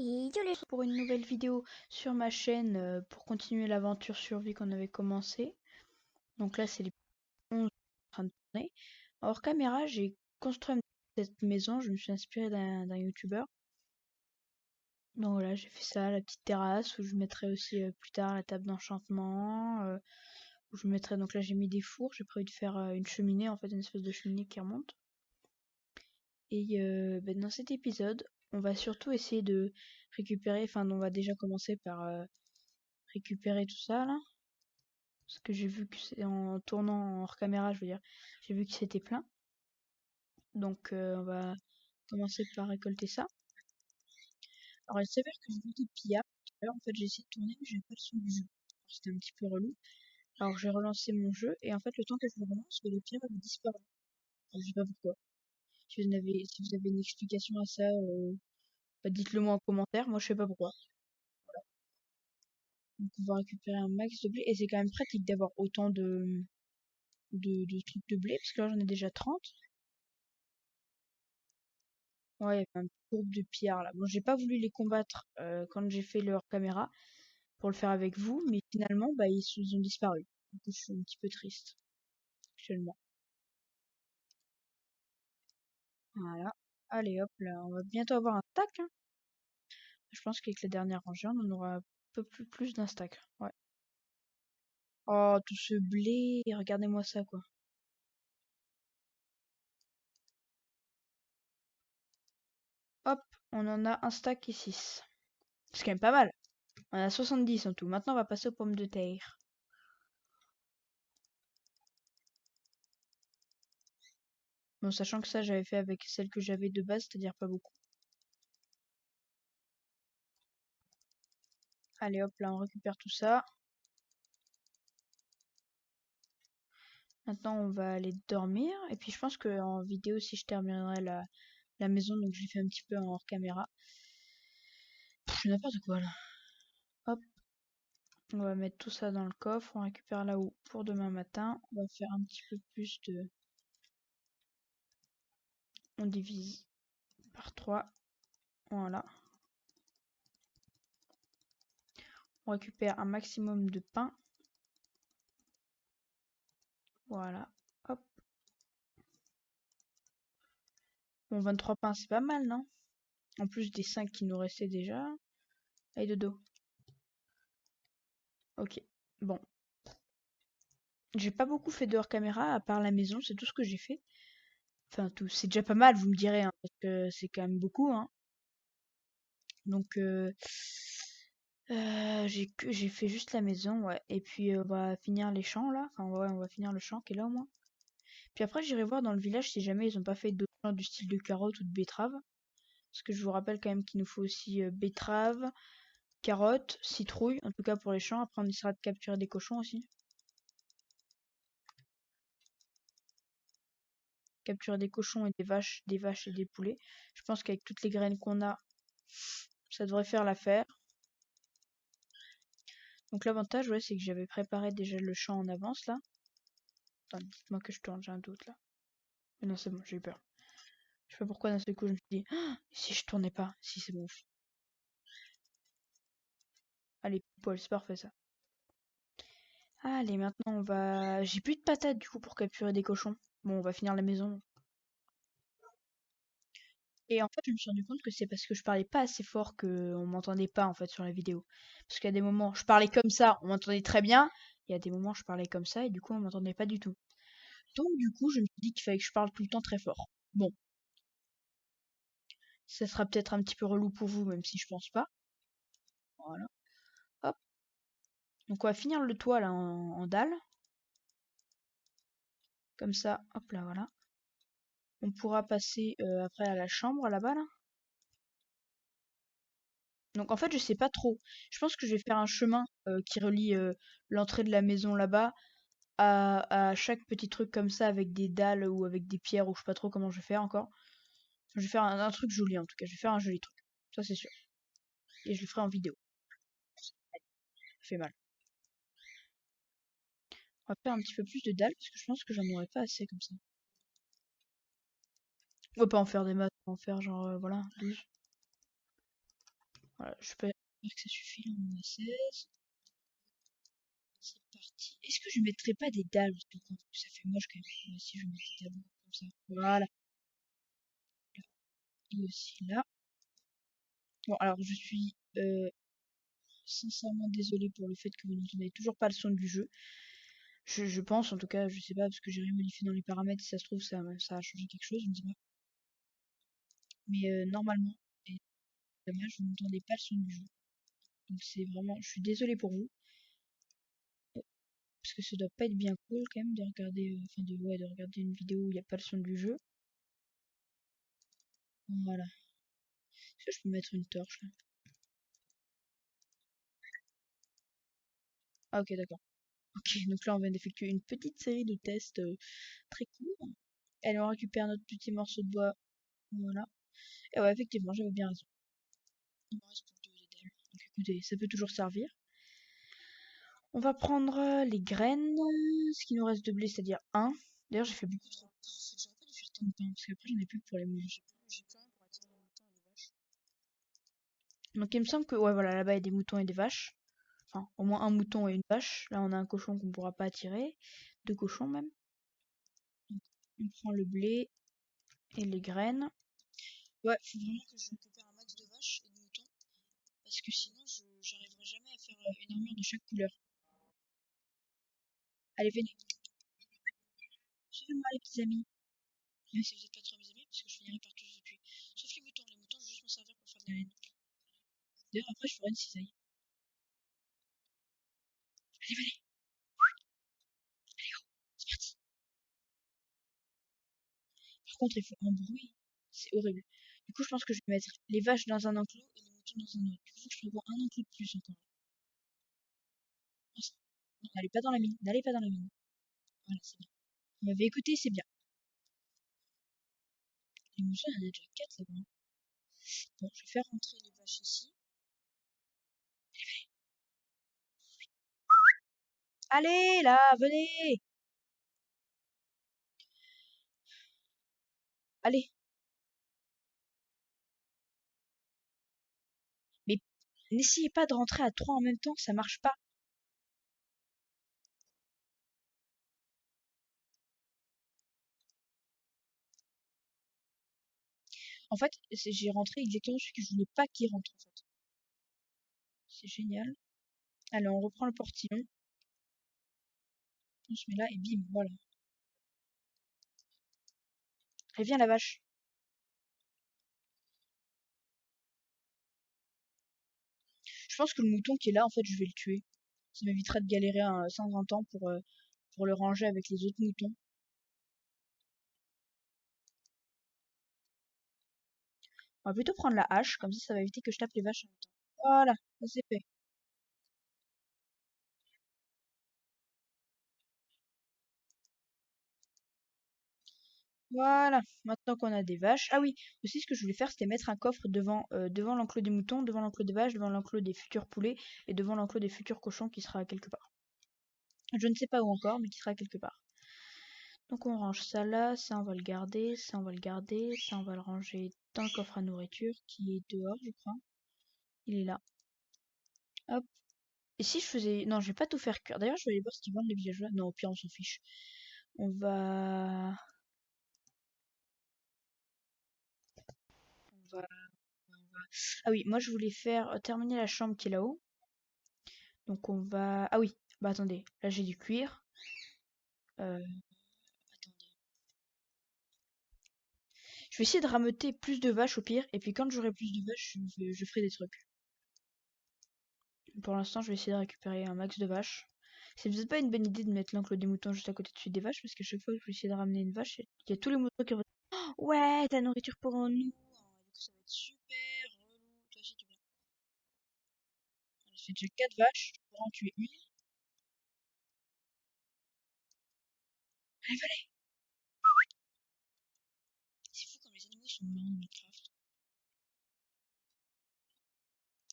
Et yo les pour une nouvelle vidéo sur ma chaîne pour continuer l'aventure survie qu'on avait commencé. Donc là c'est les 11 en train de tourner. Hors caméra j'ai construit cette maison, je me suis inspirée d'un youtubeur. Donc voilà, j'ai fait ça, la petite terrasse où je mettrai aussi plus tard la table d'enchantement. Où je mettrai, donc là j'ai mis des fours, j'ai prévu de faire une cheminée, en fait une espèce de cheminée qui remonte. Et dans cet épisode, on va surtout essayer de récupérer, enfin on va déjà commencer par récupérer tout ça là. Parce que j'ai vu que c'est en tournant hors caméra, je veux dire, j'ai vu que c'était plein. Donc on va commencer par récolter ça. Alors il s'avère que j'ai vu des pillards tout à l'heure. En fait j'ai essayé de tourner mais j'avais pas le son du jeu. C'était un petit peu relou. Alors j'ai relancé mon jeu et en fait le temps que je le relance, les pillards avaient disparu. Alors, je sais pas pourquoi. Si vous avez une explication à ça, dites-le moi en commentaire. Moi je sais pas pourquoi. Donc on va récupérer un max de blé et c'est quand même pratique d'avoir autant de trucs de blé parce que là j'en ai déjà 30. Ouais, il y avait un petit groupe de pillards là. Bon, j'ai pas voulu les combattre quand j'ai fait leur caméra pour le faire avec vous, mais finalement, bah, ils ont disparu. Du coup, je suis un petit peu triste actuellement. Voilà. Allez hop, là, on va bientôt avoir un stack, hein. Je pense qu'avec la dernière rangée, on en aura un peu plus d'un stack. Ouais. Oh, tout ce blé, regardez-moi ça, quoi. Hop, on en a un stack et 6. C'est quand même pas mal. On a 70 en tout. Maintenant, on va passer aux pommes de terre. Bon, sachant que ça, j'avais fait avec celle que j'avais de base, c'est-à-dire pas beaucoup. Allez hop, là, on récupère tout ça. Maintenant, on va aller dormir. Et puis, je pense qu'en vidéo aussi, je terminerai la maison. Donc, je l'ai fait un petit peu en hors caméra. N'importe quoi, là. Hop. On va mettre tout ça dans le coffre. On récupère là-haut pour demain matin. On va faire un petit peu plus de... On divise par 3. Voilà. On récupère un maximum de pain. Voilà. Hop. Bon, 23 pains, c'est pas mal, non? En plus des 5 qui nous restaient déjà. Allez, dodo. Ok. Bon. J'ai pas beaucoup fait de hors caméra, à part la maison. C'est tout ce que j'ai fait. Enfin, tout. C'est déjà pas mal, vous me direz, hein, parce que c'est quand même beaucoup, hein. Donc, j'ai fait juste la maison, ouais. Et puis, on va finir les champs, là. Enfin, ouais, on va finir le champ qui est là, au moins. Puis après, j'irai voir dans le village si jamais ils ont pas fait d'autres champs du style de carottes ou de betteraves. Parce que je vous rappelle quand même qu'il nous faut aussi betteraves, carottes, citrouilles, en tout cas pour les champs. Après, on essaiera de capturer des cochons aussi. Capturer des cochons et des vaches et des poulets. Je pense qu'avec toutes les graines qu'on a, ça devrait faire l'affaire. Donc l'avantage, ouais, c'est que j'avais préparé déjà le champ en avance, là. Attends, dites-moi que je tourne, j'ai un doute, là. Mais non, c'est bon, j'ai eu peur. Je sais pas pourquoi d'un seul coup je me suis dit, ah, si je tournais pas, si c'est bon. Allez, poil, c'est parfait ça. Allez, maintenant on va... J'ai plus de patates du coup pour capturer des cochons. Bon, on va finir la maison. Et en fait, je me suis rendu compte que c'est parce que je parlais pas assez fort que on m'entendait pas en fait sur la vidéo. Parce qu'il y a des moments, je parlais comme ça, on m'entendait très bien. Il y a des moments, je parlais comme ça et du coup, on m'entendait pas du tout. Donc du coup, je me suis dit qu'il fallait que je parle tout le temps très fort. Bon, ça sera peut-être un petit peu relou pour vous, même si je pense pas. Voilà. Hop. Donc on va finir le toit là en dalle. Comme ça, hop là, voilà. On pourra passer après à la chambre là-bas là. Donc en fait, je sais pas trop. Je pense que je vais faire un chemin qui relie l'entrée de la maison là-bas à chaque petit truc comme ça avec des dalles ou avec des pierres ou je sais pas trop comment je vais faire encore. Je vais faire un truc joli en tout cas. Je vais faire un joli truc. Ça c'est sûr. Et je le ferai en vidéo. Ça fait mal. On va faire un petit peu plus de dalles parce que je pense que j'en aurais pas assez comme ça. On va pas en faire des maths, on va en faire genre voilà 12. Voilà, je peux dire que ça suffit, là on en a 16. C'est parti. Est-ce que je mettrais pas des dalles parce que ça fait moche quand même. Si je mets des dalles comme ça. Voilà. Et aussi là. Bon, alors je suis sincèrement désolée pour le fait que vous n'entendez toujours pas le son du jeu. Je pense, en tout cas, je sais pas, parce que j'ai rien modifié dans les paramètres, si ça se trouve, ça a changé quelque chose, je ne sais pas. Mais normalement, et dommage, vous n'entendez pas le son du jeu. Donc c'est vraiment, je suis désolée pour vous, parce que ça doit pas être bien cool quand même de regarder, enfin ouais, de regarder une vidéo où il n'y a pas le son du jeu. Voilà. Est-ce que je peux mettre une torche là? Ah ok, d'accord. Ok, donc là on vient d'effectuer une petite série de tests très courts. Allez, on récupère notre petit morceau de bois. Voilà. Et ouais, effectivement, j'avais bien raison. Il me reste plus que deux dalles. Donc écoutez, ça peut toujours servir. On va prendre les graines, ce qui nous reste de blé, c'est-à-dire un. D'ailleurs, j'ai fait beaucoup trop. J'aurais pas dû faire tant de pain, parce qu'après, j'en ai plus pour les manger. J'ai plus rien pour attirer les moutons et les vaches. Donc, il me semble que, ouais, voilà, là-bas, il y a des moutons et des vaches. Enfin, au moins un mouton et une vache. Là, on a un cochon qu'on pourra pas attirer. Deux cochons, même. Donc, on prend le blé et les graines. Ouais, faut vraiment que je récupère un max de vaches et de moutons, parce que sinon, j'arriverai jamais à faire une armure de chaque couleur. Allez, venez. Suivez-moi, les petits amis. Même si vous n'êtes pas trop mes amis, parce que je finirai par tous vous tuer. Sauf les moutons. Les moutons, je vais juste m'en servir pour faire de la laine. D'ailleurs, après, je ferai une cisaille. Allez, venez, c'est parti. Par contre, il faut un bruit. C'est horrible. Du coup, je pense que je vais mettre les vaches dans un enclos et les moutons dans un autre. Du coup, je prévois un enclos de plus encore. Non, n'allez pas dans la mine. N'allez pas dans la mine. Voilà, c'est bien. Vous m'avez écouté, c'est bien. Les moutons, il y en a déjà 4 là-bas. Bon, je vais faire rentrer les vaches ici. Allez, là, venez. Allez. Mais n'essayez pas de rentrer à 3 en même temps, ça marche pas. En fait, j'ai rentré exactement ce que je voulais pas qu'il rentre, en fait. C'est génial. Allez, on reprend le portillon. On se met là et bim, voilà. Elle vient la vache. Je pense que le mouton qui est là, en fait, je vais le tuer. Ça m'évitera de galérer sans un temps pour le ranger avec les autres moutons. On va plutôt prendre la hache, comme ça va éviter que je tape les vaches en même temps. Voilà, ça c'est fait. Voilà, maintenant qu'on a des vaches. Ah oui, aussi ce que je voulais faire, c'était mettre un coffre devant l'enclos des moutons, devant l'enclos des vaches, devant l'enclos des futurs poulets et devant l'enclos des futurs cochons qui sera quelque part. Je ne sais pas où encore, mais qui sera quelque part. Donc on range ça là, ça on va le garder, ça on va le garder, ça on va le ranger dans le coffre à nourriture qui est dehors, je crois. Il est là. Hop. Et si je faisais... Non, je vais pas tout faire cuire. D'ailleurs, je vais aller voir ce qu'ils vendent les villageois. Non, au pire, on s'en fiche. On va... on va... Ah oui, moi je voulais faire terminer la chambre qui est là-haut. Donc on va... Ah oui, bah attendez. Là j'ai du cuir. Attendez. Je vais essayer de rameuter plus de vaches au pire. Et puis quand j'aurai plus de vaches, je ferai des trucs. Pour l'instant, je vais essayer de récupérer un max de vaches. C'est peut-être pas une bonne idée de mettre l'enclos des moutons juste à côté de celui des vaches, parce qu'à chaque fois que je vais essayer de ramener une vache, il y a tous les moutons qui vont... Ouais, ta nourriture pour nous. Du coup, ça va être super relou. Toi aussi, tu viens. J'ai déjà 4 vaches, je pourrais en tuer une. Allez, venez. C'est fou comme les animaux sont marrants dans Minecraft.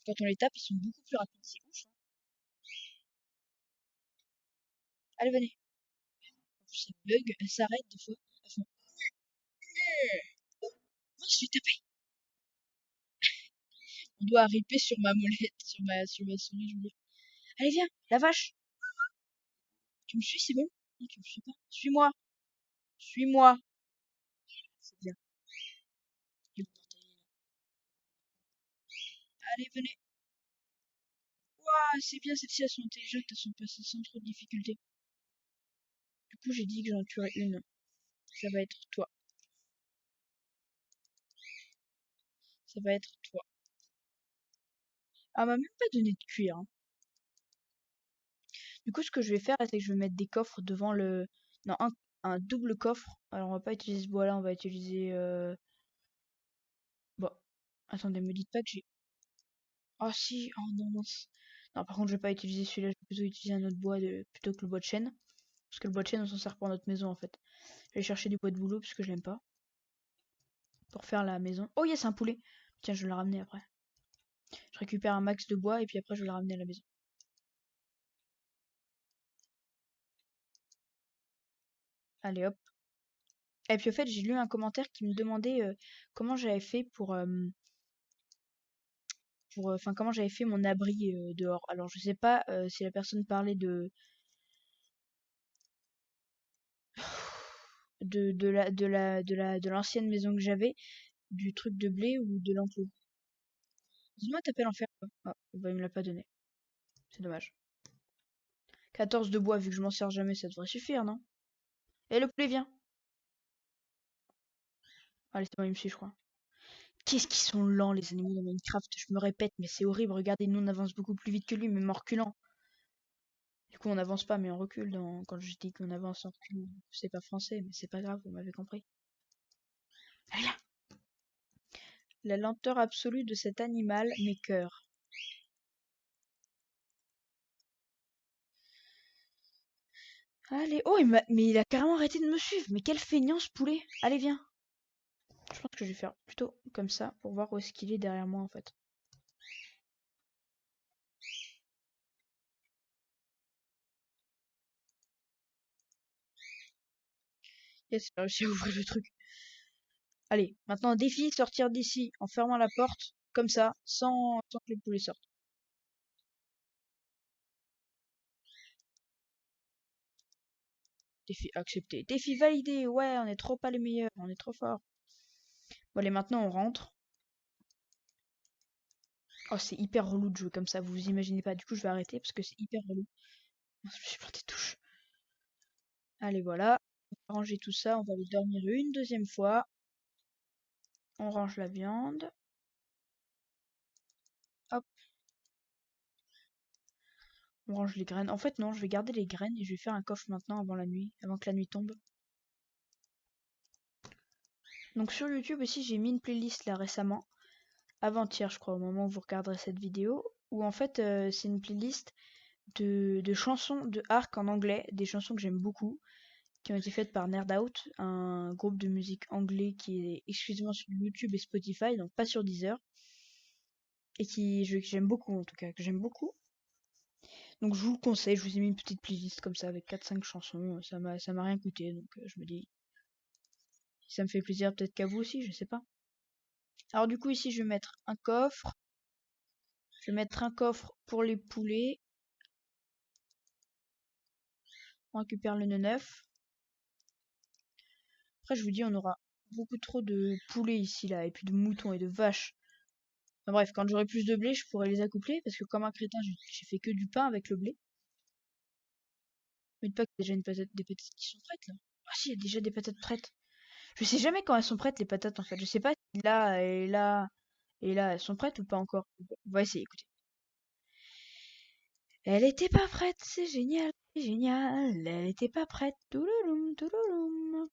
Quand on les tape, ils sont beaucoup plus rapides, c'est ouf, hein. Allez, venez. En plus, ça bug, elles s'arrêtent des fois. Elles font... Mince, je vais taper. On doit ripper sur ma molette, sur ma souris, je veux dire. Allez, viens, la vache! Tu me suis, c'est bon? Non, tu me suis pas. Suis-moi! Suis-moi! C'est bien. Allez, venez! Ouah, c'est bien, celles-ci, elles sont intelligentes, elles sont passées sans trop de difficultés. Du coup, j'ai dit que j'en tuerais une. Ça va être toi. Ça va être toi. Ah, elle m'a même pas donné de cuir, hein. Du coup, ce que je vais faire, là, c'est que je vais mettre des coffres devant le... Non, un double coffre. Alors, on va pas utiliser ce bois-là, on va utiliser... Bon. Attendez, me dites pas que j'ai... Oh si, oh non, mince. Non, par contre, je vais pas utiliser celui-là, je vais plutôt utiliser un autre bois plutôt que le bois de chêne. Parce que le bois de chêne, on s'en sert pour notre maison, en fait. Je vais chercher du bois de bouleau, parce que je l'aime pas. Pour faire la maison. Oh, yes, un poulet! Tiens, je vais le ramener après. Je récupère un max de bois, et puis après, je vais le ramener à la maison. Allez, hop. Et puis, au fait, j'ai lu un commentaire qui me demandait comment j'avais fait enfin, comment j'avais fait mon abri dehors. Alors, je sais pas si la personne parlait de l'ancienne maison que j'avais, du truc de blé ou de l'enclos. Dis-moi, t'appelles en faire quoi? Ah, bah, il me l'a pas donné. C'est dommage. 14 de bois, vu que je m'en sers jamais, ça devrait suffire, non? Et le poulet vient. Allez, c'est bon, il me suit, je crois. Qu'est-ce qu'ils sont lents, les animaux dans Minecraft. Je me répète, mais c'est horrible. Regardez, nous, on avance beaucoup plus vite que lui, même en reculant. Du coup, on n'avance pas, mais on recule. Quand je dis qu'on avance en reculant, c'est pas français, mais c'est pas grave, vous m'avez compris. Allez là! La lenteur absolue de cet animal m'écœure. Allez, oh, mais il a carrément arrêté de me suivre. Mais quel feignant ce poulet. Allez, viens. Je pense que je vais faire plutôt comme ça pour voir où est-ce qu'il est derrière moi en fait. Yes, j'ai réussi à ouvrir le truc. Allez, maintenant défi, sortir d'ici en fermant la porte, comme ça, sans que le poulet sorte. Défi accepté. Défi validé, ouais, on est trop pas les meilleurs, on est trop fort. Bon allez, maintenant on rentre. Oh, c'est hyper relou de jouer comme ça, vous vous imaginez pas. Du coup, je vais arrêter parce que c'est hyper relou. Je me suis planté de touche. Allez, voilà. On va ranger tout ça, on va aller dormir une deuxième fois. On range la viande. Hop, on range les graines. En fait, non, je vais garder les graines et je vais faire un coffre maintenant avant la nuit, avant que la nuit tombe. Donc sur YouTube aussi, j'ai mis une playlist là récemment, avant-hier je crois, au moment où vous regarderez cette vidéo, où en fait c'est une playlist de chansons de Ark en anglais, des chansons que j'aime beaucoup, qui ont été faites par Nerd Out, un groupe de musique anglais qui est exclusivement sur YouTube et Spotify, donc pas sur Deezer, et que j'aime beaucoup en tout cas, que j'aime beaucoup. Donc je vous le conseille, je vous ai mis une petite playlist comme ça avec 4-5 chansons, ça m'a rien coûté, donc je me dis, si ça me fait plaisir peut-être qu'à vous aussi, je sais pas. Alors du coup ici je vais mettre un coffre. Je vais mettre un coffre pour les poulets. On récupère le nœud neuf. Après, je vous dis, on aura beaucoup trop de poulets ici, là, et puis de moutons et de vaches. Enfin, bref, quand j'aurai plus de blé, je pourrai les accoupler, parce que comme un crétin, j'ai fait que du pain avec le blé. Mais pas qu'il y a déjà des patates qui sont prêtes, là. Ah si, il y a déjà des patates prêtes. Je sais jamais quand elles sont prêtes, les patates, en fait. Je sais pas si là, et là, elles sont prêtes ou pas encore. On va essayer, écoutez. Elle était pas prête, c'est génial, c'est génial. Elle était pas prête. Toulouloum, toulouloum.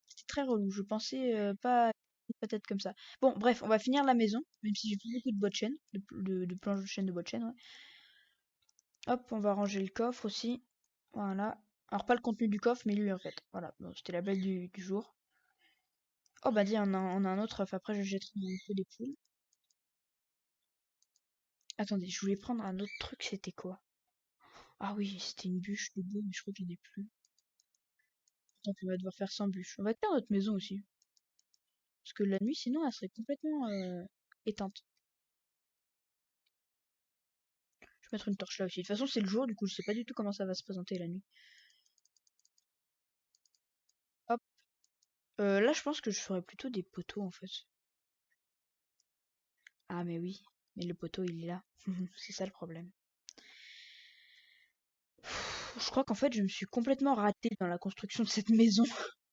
C'était très relou. Je pensais pas à une patate comme ça. Bon, bref, on va finir la maison, même si j'ai plus beaucoup de bois de chêne, de planches de chêne de bois de chêne, ouais. Hop, on va ranger le coffre aussi. Voilà. Alors, pas le contenu du coffre, mais lui en fait. Voilà, bon, c'était la blague du jour. Oh bah dis, on a un autre œuf. Après, je jetterai un peu des poules. Attendez, je voulais prendre un autre truc, c'était quoi? Ah oui, c'était une bûche de bois, mais je crois que j'en ai plus. Donc on va devoir faire sans bûche. On va faire notre maison aussi. Parce que la nuit, sinon, elle serait complètement éteinte. Je vais mettre une torche là aussi. De toute façon, c'est le jour, du coup, je sais pas du tout comment ça va se présenter la nuit. Hop. Là, je pense que je ferais plutôt des poteaux en fait. Ah, mais oui. Mais le poteau, il est là. C'est ça le problème. Je crois qu'en fait, je me suis complètement ratée dans la construction de cette maison.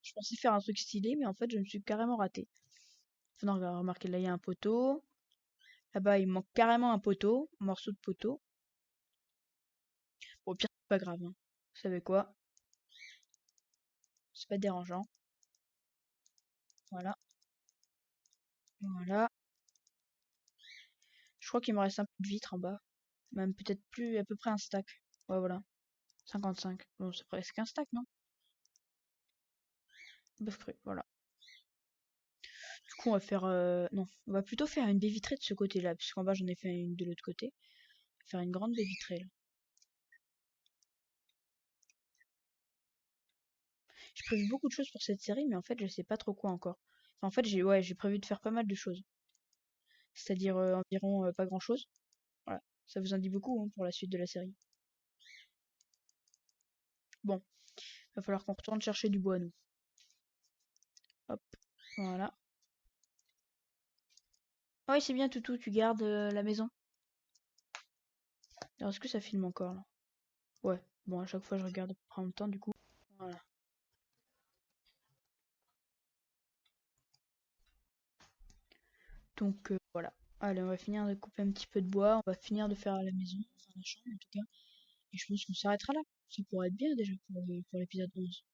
Je pensais faire un truc stylé, mais en fait, je me suis carrément ratée. Non, remarquez, là, il y a un poteau. Là-bas, il manque carrément un poteau, un morceau de poteau. Bon, au pire, c'est pas grave, hein. Vous savez quoi? C'est pas dérangeant. Voilà, voilà. Je crois qu'il me reste un peu de vitre en bas. Même peut-être plus, à peu près un stack. Ouais, voilà. 55. Bon, c'est presque un stack, non? Bœuf cru, voilà. Du coup, on va faire... Non, on va plutôt faire une baie vitrée de ce côté-là, puisqu'en bas, j'en ai fait une de l'autre côté. On va faire une grande baie vitrée, là. J'ai prévu beaucoup de choses pour cette série, mais en fait, je sais pas trop quoi encore. Enfin, en fait, j'ai prévu de faire pas mal de choses. C'est-à-dire environ pas grand-chose. Voilà. Ça vous en dit beaucoup hein, pour la suite de la série. Bon, va falloir qu'on retourne chercher du bois, nous. Hop, voilà. Ah oui, c'est bien, Toutou, tu gardes la maison. Alors, est-ce que ça filme encore, là? Ouais, bon, à chaque fois, je regarde en même temps, du coup. Voilà. Donc, voilà. Allez, on va finir de couper un petit peu de bois. On va finir de faire la maison, enfin la chambre, en tout cas. Et je pense qu'on s'arrêtera là. Ça pourrait être bien, déjà, pour l'épisode 11.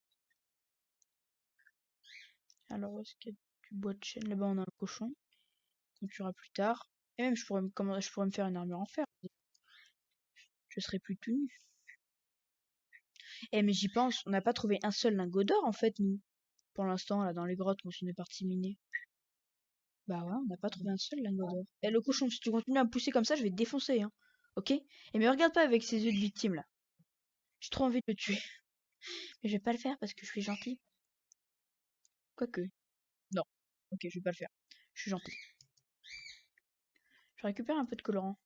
Alors, où est-ce qu'il y a du bois de chêne? Là-bas, on a un cochon. Qu'on tuera plus tard. Et même, je pourrais me faire une armure en fer. Je serai plus tout nu. Eh, mais j'y pense, on n'a pas trouvé un seul lingot d'or, en fait, nous. Pour l'instant, là, dans les grottes, quand on est parti miner. Bah ouais, on n'a pas trouvé un seul lingot d'or. Eh, le cochon, si tu continues à me pousser comme ça, je vais te défoncer, hein. Ok? Et mais regarde pas avec ces yeux de victime, là. J'ai trop envie de le tuer. Mais je vais pas le faire parce que je suis gentil. Quoique. Non. Ok, je vais pas le faire. Je suis gentil. Je récupère un peu de colorant.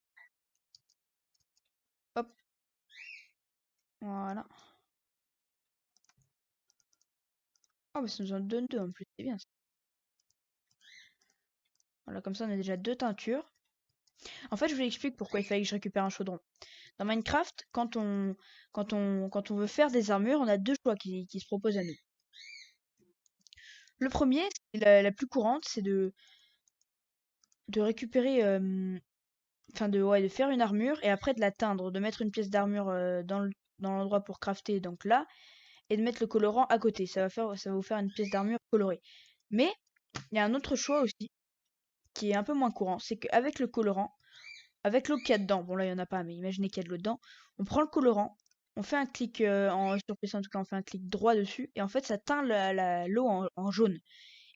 Hop. Voilà. Oh, bah ça nous en donne deux en plus. C'est bien ça. Voilà, comme ça, on a déjà deux teintures. En fait, je vous explique pourquoi il fallait que je récupère un chaudron. Dans Minecraft, quand on veut faire des armures, on a deux choix qui se proposent à nous. Le premier, c'est la plus courante, c'est de récupérer, enfin ouais, de faire une armure et après de la teindre, de mettre une pièce d'armure dans l'endroit pour crafter, donc là, et de mettre le colorant à côté. Ça va vous faire une pièce d'armure colorée. Mais il y a un autre choix aussi qui est un peu moins courant, c'est qu'avec le colorant, avec l'eau qu'il y a dedans, bon là il y en a pas, mais imaginez qu'il y a de l'eau dedans, on prend le colorant, on fait un clic sur PC en tout cas, on fait un clic droit dessus et en fait ça teint l'eau en jaune.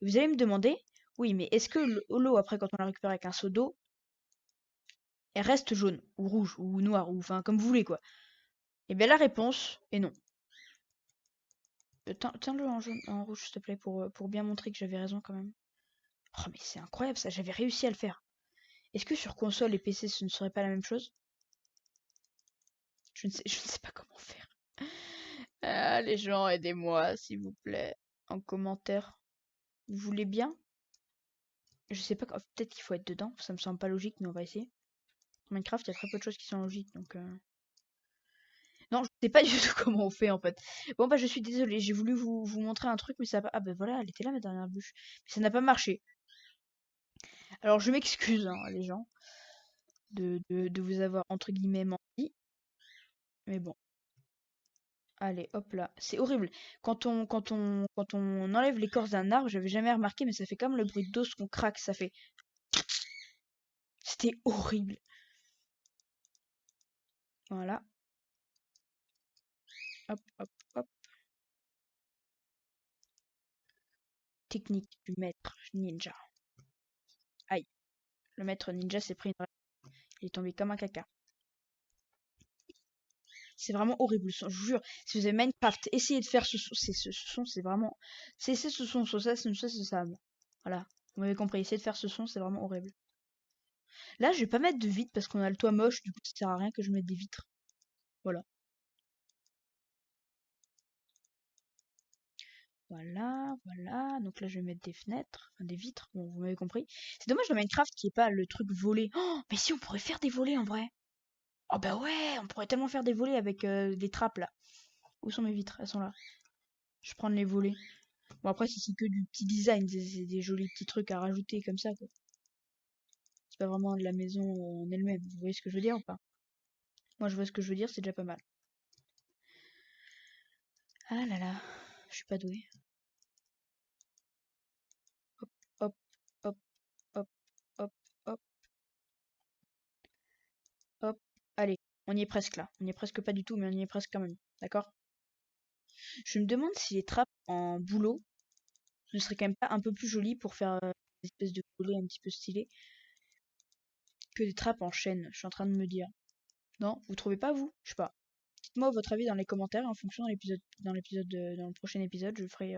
Et vous allez me demander, oui, mais est-ce que l'eau après quand on la récupère avec un seau d'eau, elle reste jaune ou rouge ou noire ou enfin comme vous voulez quoi. Et bien la réponse est non. Teins-le en jaune, en rouge s'il te plaît pour bien montrer que j'avais raison quand même. Oh mais c'est incroyable ça, j'avais réussi à le faire. Est-ce que sur console et PC ce ne serait pas la même chose? Je ne sais pas comment faire. Ah, les gens, aidez-moi, s'il vous plaît. En commentaire. Vous voulez bien? Je sais pas, peut-être qu'il faut être dedans. Ça me semble pas logique, mais on va essayer. Dans Minecraft, il y a très peu de choses qui sont logiques, donc... Non, je sais pas du tout comment on fait, en fait. Bon, bah, je suis désolée. J'ai voulu vous montrer un truc, mais ça a pas... Ah, bah voilà, elle était là, ma dernière bûche. Mais ça n'a pas marché. Alors, je m'excuse, hein, les gens, de vous avoir, entre guillemets, menti. Mais bon. Allez, hop là. C'est horrible. Quand on enlève l'écorce d'un arbre, j'avais jamais remarqué, mais ça fait comme le bruit d'os qu'on craque. Ça fait... C'était horrible. Voilà. Hop, hop, hop. Technique du maître ninja. Aïe. Le maître ninja s'est pris une... Il est tombé comme un caca. C'est vraiment horrible. Je vous jure. Si vous avez Minecraft, essayez de faire ce son. Ce son, c'est vraiment... C'est ce son. Ça. Voilà. Vous m'avez compris. Essayez de faire ce son, c'est vraiment horrible. Là, je vais pas mettre de vitres parce qu'on a le toit moche, du coup, ça sert à rien que je mette des vitres. Voilà. Voilà, voilà. Donc là, je vais mettre des fenêtres, enfin des vitres. Bon, vous m'avez compris. C'est dommage dans Minecraft qu'il n'y ait pas le truc volé. Oh, mais si, on pourrait faire des volets en vrai. Oh bah ouais, on pourrait tellement faire des volets avec les trappes là. Où sont mes vitres? Elles sont là. Je vais prendre les volets. Bon, après, si c'est que du petit design, c'est des jolis petits trucs à rajouter comme ça, quoi. C'est pas vraiment de la maison en elle-même. Vous voyez ce que je veux dire ou pas? Moi, je vois ce que je veux dire, c'est déjà pas mal. Ah là là, je suis pas douée. Hop, hop, hop, hop, hop, hop, hop. Allez, on y est presque là. On y est presque pas du tout, mais on y est presque quand même. D'accord? Je me demande si les trappes en bouleau ne seraient quand même pas un peu plus jolies pour faire des espèces de volets un petit peu stylés que des trappes en chaîne. Je suis en train de me dire. Non, vous trouvez pas vous? Je sais pas. Dites-moi votre avis dans les commentaires en fonction de l'épisode, dans le prochain épisode, je ferai.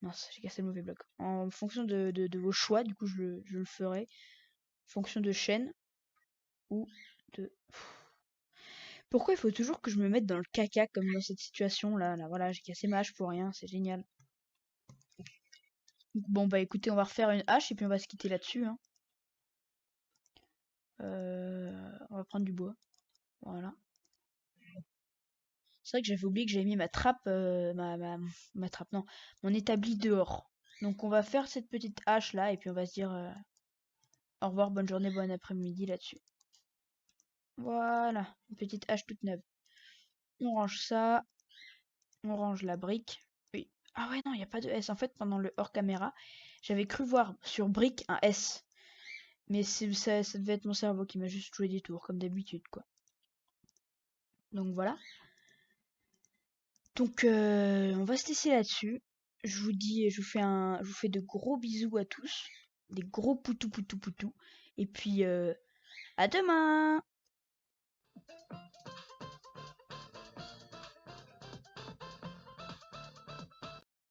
Mince, j'ai cassé le mauvais bloc. En fonction de vos choix, du coup, je le ferai. En fonction de chaîne ou de. Pourquoi il faut toujours que je me mette dans le caca comme dans cette situation là, là voilà, j'ai cassé ma hache pour rien, c'est génial. Bon bah écoutez, on va refaire une hache et puis on va se quitter là-dessus. Hein. On va prendre du bois. Voilà. C'est vrai que j'avais oublié que j'avais mis ma trappe, ma trappe, non, mon établi dehors. Donc on va faire cette petite hache là et puis on va se dire au revoir, bonne journée, bon après-midi là-dessus. Voilà, une petite hache toute neuve. On range ça, on range la brique. Oui. Ah ouais, non, il n'y a pas de S. En fait, pendant le hors caméra, j'avais cru voir sur brique un S. Mais ça devait être mon cerveau qui m'a juste joué des tours, comme d'habitude, quoi. Donc voilà. Donc on va se laisser là-dessus. Je vous dis, je vous fais de gros bisous à tous. Des gros poutou poutou poutou. Et puis à demain!